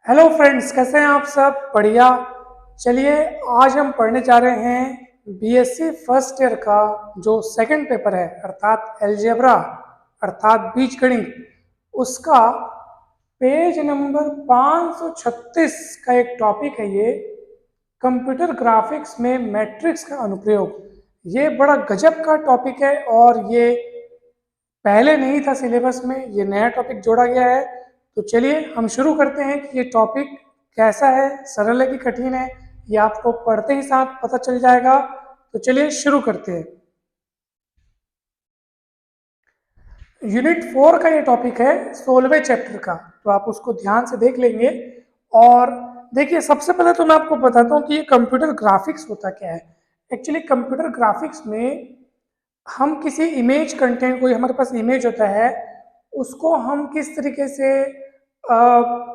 Hello friends, कैसे हैं आप सब? बढ़िया। चलिए, आज हम पढ़ने जा रहे हैं बीएससी फर्स्ट ईयर का जो सेकंड पेपर है, अर्थात अलजेब्रा, अर्थात बीजगणित, उसका पेज नंबर 536 का एक टॉपिक है ये, कंप्यूटर ग्राफिक्स में मैट्रिक्स का अनुप्रयोग। ये बड़ा गजब का टॉपिक है और ये पहले नहीं था सिलेबस में, ये नया टॉपिक जोड़ा गया है। तो चलिए हम शुरू करते हैं कि ये टॉपिक कैसा है, सरल है कि कठिन है, ये आपको पढ़ते ही साथ पता चल जाएगा। तो चलिए शुरू करते हैं। यूनिट 4 का ये टॉपिक है, 16वें चैप्टर का, तो आप उसको ध्यान से देख लेंगे। और देखिए, सबसे पहले तो मैं आपको बताता हूँ कि ये कंप्यूटर ग्राफिक्स होता क्या है। एक्चुअली कंप्यूटर ग्राफिक्स में हम किसी इमेज कंटेंट, कोई हमारे पास इमेज होता है, उसको हम किस तरीके से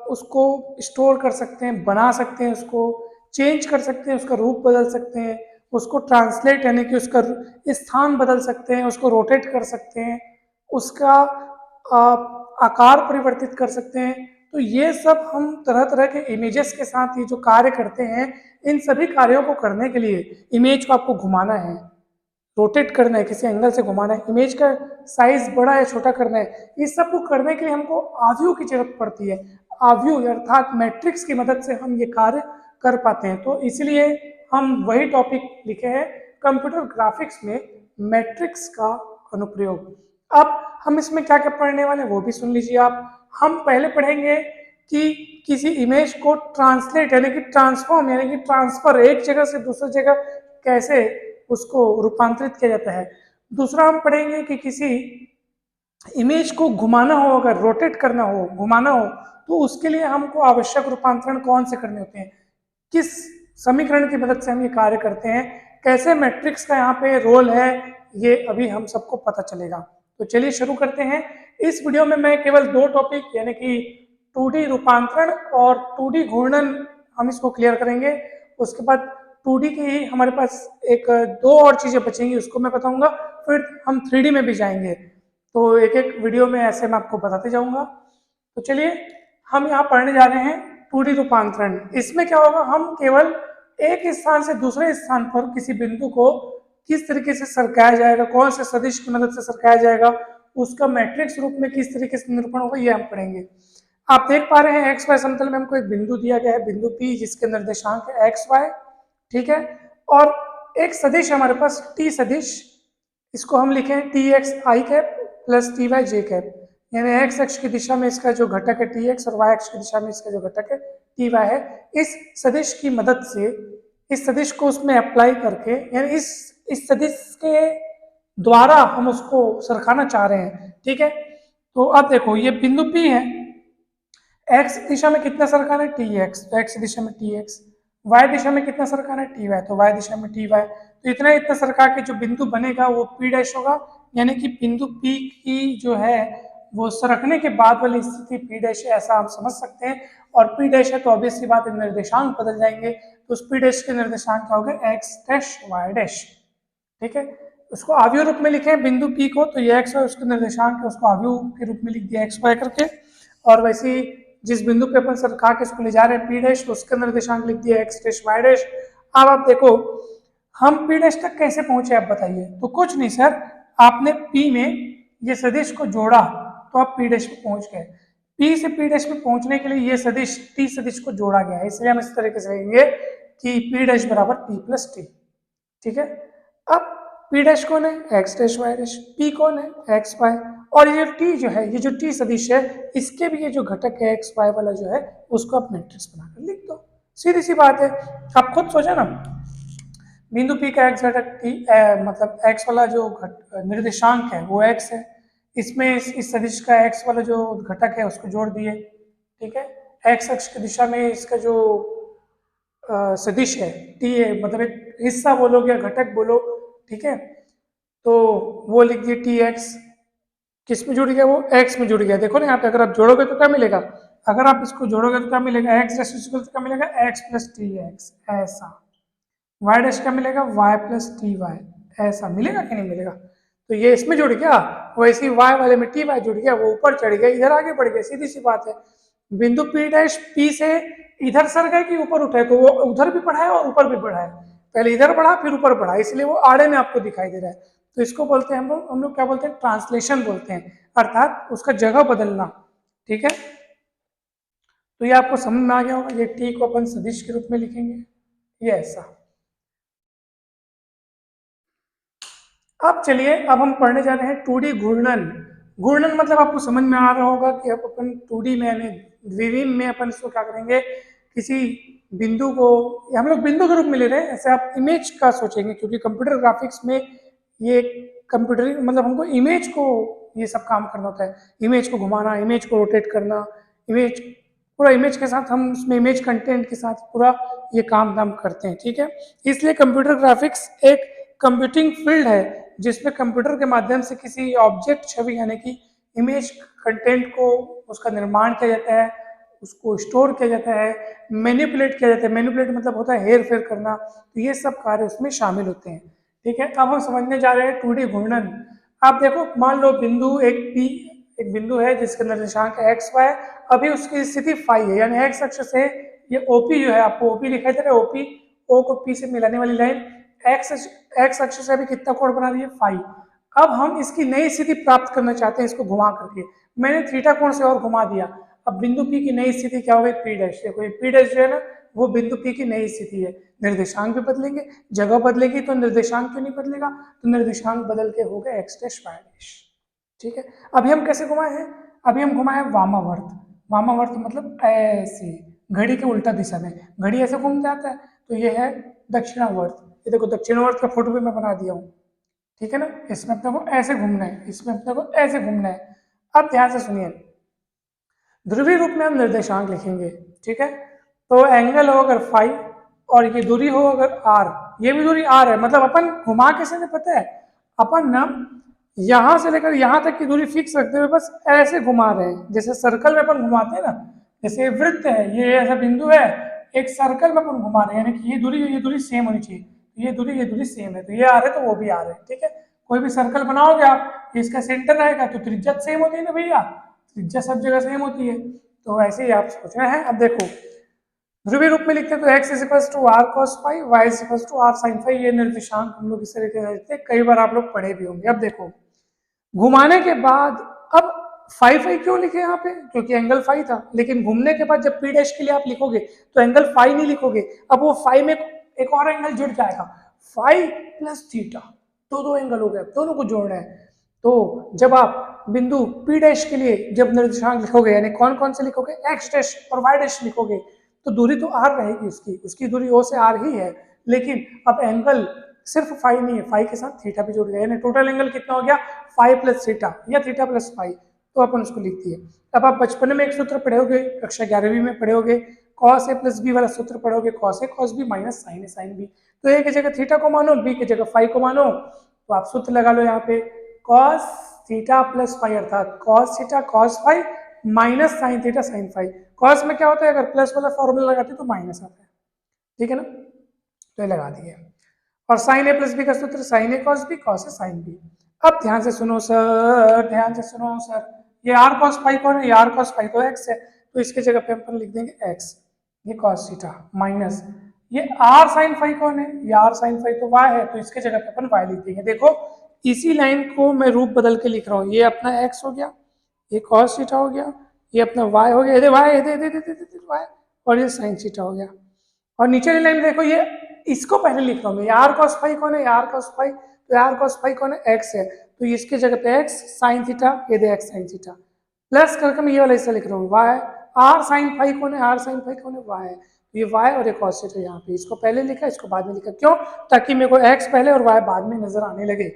उसको स्टोर कर सकते हैं, बना सकते हैं, उसको चेंज कर सकते हैं, उसका रूप बदल सकते हैं, उसको ट्रांसलेट यानी कि उसका स्थान बदल सकते हैं, उसको रोटेट कर सकते हैं, उसका आकार परिवर्तित कर सकते हैं। तो ये सब हम तरह तरह के इमेजेस के साथ ये जो कार्य करते हैं, इन सभी कार्यों को करने के लिए इमेज को आपको घुमाना है, रोटेट करना है, किसी एंगल से घुमाना है, इमेज का साइज बड़ा या छोटा करना है। इस सब को करने के लिए हमको आव्यूह की जरूरत पड़ती है। आव्यूह अर्थात मैट्रिक्स की मदद से हम ये कार्य कर पाते हैं। तो इसलिए हम वही टॉपिक लिखे हैं, कंप्यूटर ग्राफिक्स में मैट्रिक्स का अनुप्रयोग। अब हम इसमें क्या क्या पढ़ने वाले हैं वो भी सुन लीजिए आप। हम पहले पढ़ेंगे कि किसी इमेज को ट्रांसलेट यानी कि ट्रांसफॉर्म यानी कि ट्रांसफर, एक जगह से दूसरी जगह कैसे उसको रूपांतरित किया जाता है। दूसरा हम पढ़ेंगे कि किसी इमेज को घुमाना हो, अगर रोटेट करना हो, घुमाना हो, तो उसके लिए हमको आवश्यक रूपांतरण कौन से करने होते हैं, किस समीकरण की मदद से हम ये कार्य करते हैं, कैसे मैट्रिक्स का यहाँ पे रोल है, ये अभी हम सबको पता चलेगा। तो चलिए शुरू करते हैं। इस वीडियो में मैं केवल दो टॉपिक यानी कि 2D रूपांतरण और 2D घूर्णन हम इसको क्लियर करेंगे। उसके बाद 2D की ही हमारे पास एक दो और चीजें बचेंगी, उसको मैं बताऊंगा। फिर हम 3D में भी जाएंगे। तो एक एक वीडियो में ऐसे मैं आपको बताते जाऊंगा। तो चलिए हम यहाँ पढ़ने जा रहे हैं 2D रूपांतरण। इसमें क्या होगा, हम केवल एक स्थान से दूसरे स्थान पर किसी बिंदु को किस तरीके से सरकाया जाएगा, कौन से सदिश की मदद से सरकाया जाएगा, उसका मैट्रिक्स रूप में किस तरीके से निरूपण होगा, ये हम पढ़ेंगे। आप देख पा रहे हैं एक्स वाई समतल में हमको एक बिंदु दिया गया है, बिंदु P, जिसके निर्देशांक है एक्स वाई, ठीक है। और एक सदिश हमारे पास टी सदिश, इसको हम लिखें टी एक्स आई कैप प्लस टी वाई जे कैप, यानी एक्स अक्ष की दिशा में इसका जो घटक है टी एक्स और वाई अक्ष की दिशा में इसका जो घटक है टी वाई है। इस सदिश की मदद से, इस सदिश को उसमें अप्लाई करके, यानी इस सदिश के द्वारा हम उसको सरकाना चाह रहे हैं, ठीक है। तो अब देखो, ये बिंदु P है, एक्स दिशा में कितना सरकाना है टी एक्स, तो एक्स दिशा में टी एक्स, वाई दिशा में कितना सरकाना है टी वाई, तो वाई दिशा में टी वाई। तो इतना सरका के जो बिंदु बनेगा वो पी डैश होगा, यानी कि बिंदु पी की जो है वो सरकने के बाद वाली स्थिति पी डैश है, ऐसा हम समझ सकते हैं। और पी डैश है तो ऑब्वियस सी बात है, निर्देशांक बदल जाएंगे। तो उस पी डैश के निर्देशांक क्या हो गए, एक्स डैश वाई डैश, ठीक है। उसको आव्यूह रूप में लिखें बिंदु पी को, तो ये एक्स वाई उसके निर्देशांक है, उसको आव्यूह के रूप में लिख दिया एक्स वाई करके। और वैसे ही जिस बिंदु पे अपन सरका के इसको ले जा रहे हैं पी डैश, उसका निर्देशांक लिख दिया एक्स डैश वाई डैश। अब आप देखो हम पी डैश तक कैसे पहुंचे, आप बताइए। तो कुछ नहीं सर, आपने पी में ये सदिश को जोड़ा तो आप पी डैश में पहुंच गए। पी से पी डैश में पहुंचने के लिए ये सदिश टी सदिश को जोड़ा गया है, इसलिए हम इस तरीके से लेंगे कि पी डैश बराबर पी प्लस टी, ठीक है। अब पी डैश कौन है, X dash Y dash, P कौन है, एक्स वाई, और ये टी जो है, ये जो टी सदिश है, इसके भी ये जो घटक है एक्स वाई वाला जो है, उसको आप मैट्रिक्स बनाकर लिख दो। सीधी सी बात है, आप खुद सोचा ना, बिंदु पी का एक्स घटक टी मतलब एक्स वाला जो निर्देशांक है वो एक्स है, इसमें इस सदिश का एक्स वाला जो घटक है उसको जोड़ दिए, ठीक है। एक्स अक्ष की दिशा में इसका जो सदिश है टी है, मतलब एक हिस्सा बोलो या घटक बोलो, ठीक है। तो वो लिख दिए टी एक्स, किस में जुड़ गया, वो एक्स में जुड़ गया। देखो ना यहाँ पे, अगर आप जोड़ोगे तो क्या मिलेगा, अगर आप इसको जोड़ोगे तो क्या मिलेगा, एक्स डैश तो क्या मिलेगा, एक्स प्लस टी एक्स, ऐसा। वाई डैश क्या मिलेगा, वाई प्लस टी वाई, ऐसा मिलेगा कि नहीं मिलेगा। तो ये इसमें जुड़ गया, वैसे ही वाई वाले में टी वाई जुड़ गया, वो ऊपर चढ़ गया, इधर आगे बढ़ गया, सीधी सी बात है। बिंदु पी डैश पी से इधर सर गए कि ऊपर उठे, तो वो उधर भी बढ़ा है और ऊपर भी बढ़ा है, पहले इधर बढ़ा फिर ऊपर बढ़ा, इसलिए वो आड़े में आपको दिखाई दे रहा है। तो इसको बोलते हैं हम लोग क्या बोलते हैं, ट्रांसलेशन बोलते हैं, अर्थात उसका जगह बदलना। ठीक है, तो ये आपको समझ में आ गया होगा। ये टी को अपन सदिश के रूप में लिखेंगे, ये ऐसा। अब चलिए, अब हम पढ़ने जा रहे हैं 2D घूर्णन। घूर्णन मतलब आपको समझ में आ रहा होगा कि अब अपन 2D में यानी द्विविम में अपन इसको क्या करेंगे, किसी बिंदु को हम लोग बिंदु के रूप में ले रहे हैं, ऐसे आप इमेज का सोचेंगे, क्योंकि कंप्यूटर ग्राफिक्स में ये कंप्यूटर मतलब हमको इमेज को ये सब काम करना होता है, इमेज को घुमाना, इमेज को रोटेट करना, इमेज पूरा इमेज के साथ हम उसमें इमेज कंटेंट के साथ पूरा ये काम हम करते हैं। ठीक है, इसलिए कंप्यूटर ग्राफिक्स एक कंप्यूटिंग फील्ड है जिसमें कंप्यूटर के माध्यम से किसी ऑब्जेक्ट छवि यानी कि इमेज कंटेंट को उसका निर्माण किया जाता है, उसको स्टोर किया जाता है, मैनिपुलेट किया जाता है। मैनिपुलेट मतलब होता है हेर फेर करना, तो ये सब कार्य उसमें शामिल होते हैं। ठीक है, अब हम समझने जा रहे हैं 2D घूर्णन। आप देखो, मान लो बिंदु एक बिंदु है जिसके निर्देशांक एक्स वाई, अभी उसकी स्थिति फाई है, यानी एक्स अक्ष से ये ओपी जो है, आपको ओपी दिखाई दे रहा है, ओपी ओ को पी से मिलाने वाली लाइन एक्स अक्ष से अभी कितना कोण बना रही है, फाई। अब हम इसकी नई स्थिति प्राप्त करना चाहते हैं, इसको घुमा करके मैंने थीटा कोण से और घुमा दिया। अब बिंदु पी की नई स्थिति क्या हो गई, पी डैश। देखो ये पी डैश जो है ना, वो बिंदु पी की नई स्थिति है। निर्देशांक भी बदलेंगे, जगह बदलेगी तो निर्देशांक क्यों नहीं बदलेगा, तो निर्देशांक बदल के हो गए एक्स डैश वाई डैश। ठीक है, अभी हम कैसे घुमाए हैं, अभी हम घुमाए वामावर्त। वामावर्त मतलब ऐसे घड़ी के उल्टा दिशा में, घड़ी ऐसे घूम जाता है, तो ये है दक्षिणावर्त। ये देखो दक्षिणावर्त का फोटो भी मैं बना दिया हूँ। ठीक है ना, इसमें अपने को ऐसे घूमना है, इसमें अपने को ऐसे घूमना है। अब ध्यान से सुनिए, ध्रुवीय रूप में हम निर्देशांक लिखेंगे। ठीक है, तो एंगल हो अगर फाई और ये दूरी हो अगर आर, ये भी दूरी आर है, मतलब अपन घुमा कैसे नहीं पता है, अपन ना यहां से लेकर यहां तक की दूरी फिक्स रखते हुए बस ऐसे घुमा रहे हैं, जैसे सर्कल में अपन घुमाते हैं ना, जैसे वृत्त है, ये ऐसा बिंदु है, एक सर्कल में अपन घुमा रहे हैं, यानी कि ये दूरी सेम होनी चाहिए, ये दूरी सेम है, तो ये आ रहे तो वो भी आ रहे हैं। ठीक है, कोई भी सर्कल बनाओगे आप, इसका सेंटर रहेगा तो त्रिज्या सेम होती है ना भैया, त्रिज्या सब जगह सेम होती है, तो ऐसे ही आप सोच रहे हैं। अब देखो ध्रुवीय रूप में लिखते हैं तो x is equal to R cos phi, Y is equal to R sine phi, ये निर्देशांक हम लोग इस तरीके से लिखते हैं, कई बार आप लोग पढ़े भी होंगे। अब देखो घुमाने के बाद, अब फाई फाई क्यों लिखे यहाँ पे, क्योंकि एंगल फाई था, लेकिन घूमने के बाद जब पी डैश के लिए आप लिखोगे तो एंगल फाई नहीं लिखोगे, अब वो फाई में एक और एंगल जुड़ जाएगा, फाई प्लस थीटा, तो दो एंगल हो गए, दोनों को जोड़ना है। तो जब आप बिंदु पी डैश के लिए जब निर्देशांक लिखोगे, यानी कौन कौन से लिखोगे, एक्स डैश और वाई डैश लिखोगे, तो दूरी तो आर रहेगी, उसकी दूरी ओ से आर ही है, लेकिन अब एंगल सिर्फ फाई नहीं है, फाई के साथ थीटा भी जुड़ गया, यानी टोटल एंगल कितना हो गया, फाई प्लस थीटा या थीटा प्लस फाई, तो अपन उसको लिख दिए। अब आप बचपन में एक सूत्र पढ़े होगे, कक्षा 11वीं में पढ़े होगे, कॉस ए प्लस बी वाला सूत्र पढ़ोगे, cos A cos B minus sign A sine B, तो ए की जगह थीटा को मानो, बी की जगह फाई को मानो, तो आप सूत्र लगा लो यहाँ पे, कॉस थीटा प्लस फाई, अर्थात cos theta cos phi minus sine theta sine phi. Cos में क्या होता है, अगर प्लस वाला फॉर्मूला लगाते तो माइनस आता है। ठीक है ना, तो ये लगा दिए। और साइन ए प्लस बी का सूत्र sign A cos B cos A sine B. अब ध्यान से सुनो सर, ध्यान से सुनो सर, ये आर कॉस फाई कौन है, ये आर कॉस फाई तो एक्स है, तो इसके जगह पे अपन लिख देंगे एक्स, ये कॉस थीटा माइनस ये आर साइन फाई कौन है, ये आर साइन फाई तो वाई है, तो इसके जगह पे अपन वाई लिख देंगे। देखो इसी लाइन को मैं रूप बदल के लिख रहा हूँ, ये अपना एक्स हो गया, ये कॉस थीटा हो गया, ये अपना वाई हो गया, ये वाई वाई, और ये साइन थीटा हो गया। और नीचे वाली लाइन देखो, ये इसको पहले लिख रहा हूँ मैं, आर कॉस फाई कौन है, आर कॉस फाई, तो आर कॉस फाई कौन है, एक्स है, तो इसके जगह पे एक्स साइन थीटा, ये दे एक्स साइन थीटा, प्लस करके मैं ये वाला हिस्सा लिख रहा हूँ वाई, आर साइन फाई कौन है, आर साइन फाई कौन है, वाई है, ये वाई और एक कॉस थीटा यहाँ पे, इसको पहले लिखा इसको बाद में लिखा, क्यों, ताकि मेरे को एक्स पहले और वाई बाद में नजर आने लगे।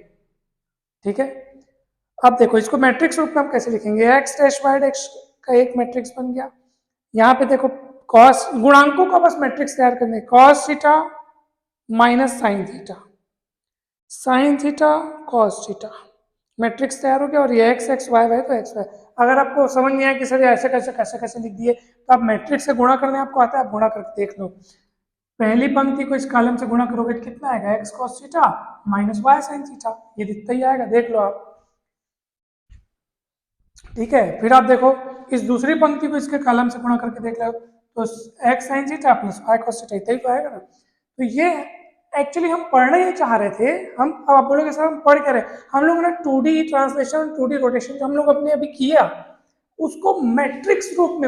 ठीक है, अब देखो इसको मैट्रिक्स रूप में हम कैसे लिखेंगे, एक्स डैश वाई डैश का एक मैट्रिक्स बन गया, यहाँ पे देखो कॉस गुणांकों का बस मैट्रिक्स तैयार करने, cos theta minus sine theta, sine theta cos theta, matrix तैयार हो गया, और ये एक्स एक्स वाई वाई तो एक्स वाई। अगर आपको समझ नहीं आया कि सर ऐसे कैसे कैसे कैसे लिख दिए, तो आप मैट्रिक्स से गुणा करने आपको आता है, आप गुणा करके देख लो, पहली पंक्ति को इस कॉलम से गुणा करोगे तो कितना आएगा, X cos theta minus Y sine theta, ये दिखता ही आएगा, देख लो आप। ठीक है, फिर आप देखो इस दूसरी पंक्ति को इसके कॉलम से गुणा करके देख लो तो X sine theta plus Y cos theta इतना ही तो आएगा ना। तो ये एक्चुअली हम पढ़ना ही चाह रहे थे। हम अब आप बोलोगे सर हम पढ़ क्या रहे, हम लोग ने 2D ट्रांसलेशन 2D रोटेशन जो हम लोग अपने अभी किया उसको मैट्रिक्स रूप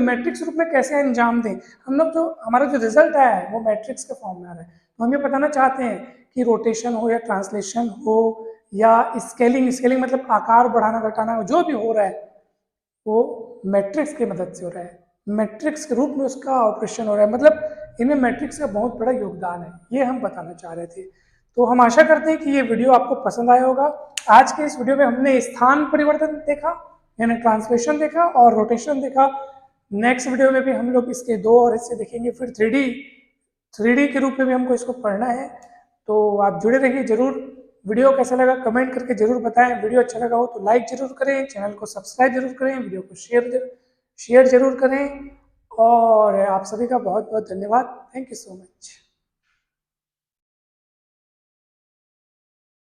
में कैसे अंजाम दें। हम लोग जो हमारा जो रिजल्ट आया है वो मैट्रिक्स के फॉर्म में आ रहा है। तो हम ये बताना चाहते हैं कि रोटेशन हो या ट्रांसलेशन हो या स्केलिंग मतलब आकार बढ़ाना घटाना जो भी हो रहा है वो मैट्रिक्स की मदद से हो रहा है, मैट्रिक्स के रूप में उसका ऑपरेशन हो रहा है। मतलब इनमें मैट्रिक्स का बहुत बड़ा योगदान है, ये हम बताना चाह रहे थे। तो हम आशा करते हैं कि ये वीडियो आपको पसंद आया होगा। आज के इस वीडियो में हमने स्थान परिवर्तन देखा यानी ट्रांसलेशन देखा और रोटेशन देखा। नेक्स्ट वीडियो में भी हम लोग इसके 2 और हिस्से देखेंगे, फिर 3D के रूप में भी हमको इसको पढ़ना है। तो आप जुड़े रहिए जरूर। वीडियो कैसा लगा कमेंट करके जरूर बताएं। वीडियो अच्छा लगा हो तो लाइक जरूर करें, चैनल को सब्सक्राइब जरूर करें, वीडियो को शेयर जरूर करें। और आप सभी का बहुत बहुत धन्यवाद। Thank you so much.